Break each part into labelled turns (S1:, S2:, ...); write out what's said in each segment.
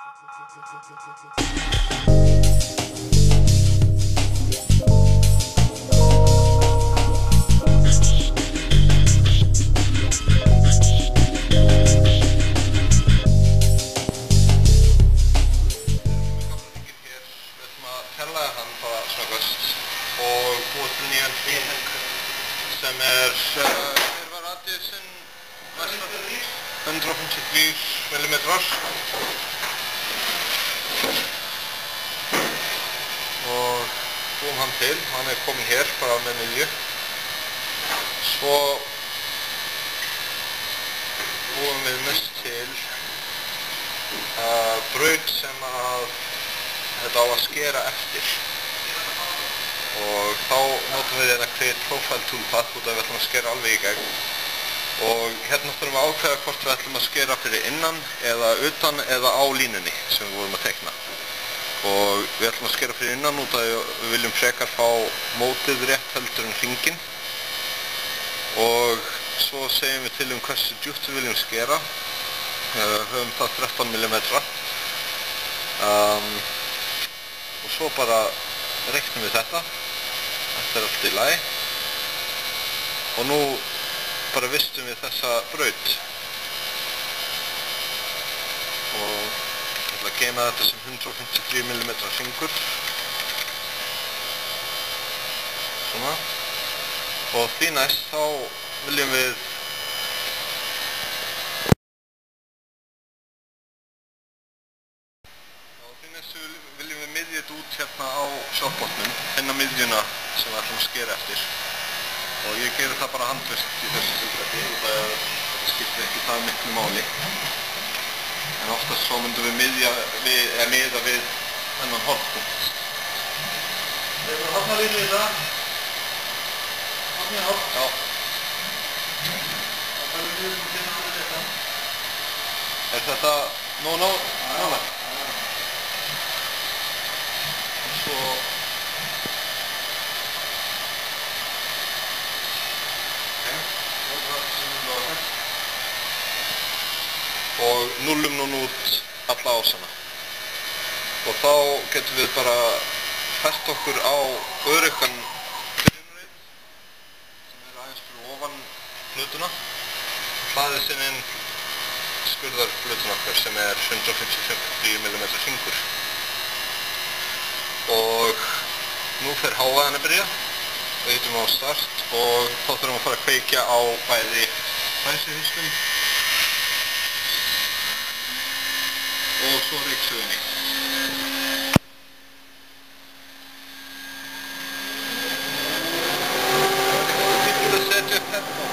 S1: Og búið til nýjan hring sem hver var radiusinn næsta 153 millimetrar og búum hann til, hann kominn hér bara með miðju. Svo búum við mest til braut sem þetta á að skera eftir. Og þá notum við hérna Create Profile Toolpath út af við ætlum að skera alveg í gegn. Og hérna þurfum við að ákveða hvort við ætlum að skera fyrir innan eða utan eða á línunni sem við vorum að teikna. Og við ætlum að skera fyrir innan út af við viljum frekar fá mótið rétt heldur en hringinn. Og svo segjum við til hversu djúpt við viljum skera. Höfum það 13 mm. Og svo bara reiknum við þetta. Þetta allt í lagi. Og nú bara vistum við þessa braut. Og ég ætla að geyma þetta sem 153 mm hringur. Svona. Og því næst þá viljum við miðja þetta út hérna á sjálfbotnum, finna miðjuna sem við ætlum að skera eftir. Og ég geri það bara handvirkt í þessu tilfelli, þetta skiptir ekki það miklu máli. En oftast svo myndum við miða við þennan hornpunkt. Við erum hornalínu í það. Horn í horn. Já. Það er mjög finna við þetta. Er þetta nóg? Og nullum núna út alla ásana. Og þá getum við bara fest okkur á öruggan byrjunareit sem aðeins fyrir ofan hnútuna. Hlaðið sinn inn skurðarblutun okkar sem 153 mm hringur. Og nú fer hávaðan að byrja. Við hittum á start og þá þurfum við að fara að kveikja á bæði hræðsluhýstum og svo ryksugunni. Við getum að setja upp þetta.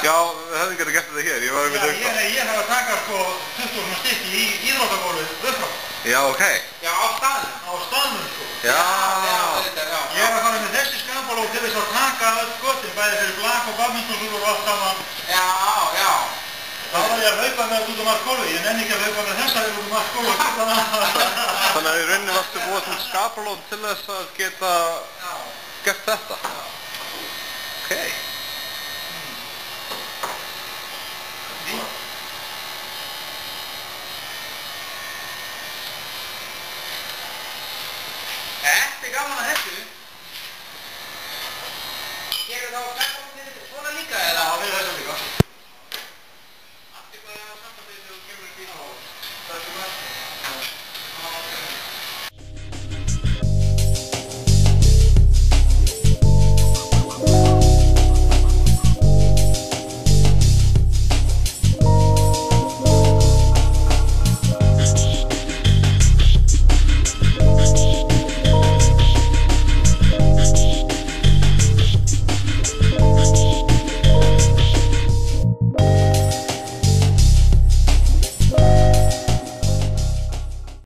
S1: Já, við hefðum getað gert þetta hér, ég var einmitt auðvitað.
S2: Ég hef að taka sko 20 stykki í íþróttagólfið upp frá.
S1: Já, ok.
S2: Já, á staðnum. Á staðnum sko.
S1: Já.
S2: Ég er að fara með þessi skapalóð til þess að taka öll götin, bæði fyrir blak og badmintonskúlur og allt saman. Já. Þá var ég að hlaupa með út allt gólfið, ég nenni ekki að hlaupa með þessa út allt gólfið.
S1: Þannig að í rauninni varstu búið til skapalóð til þess að geta gert þetta? Ok.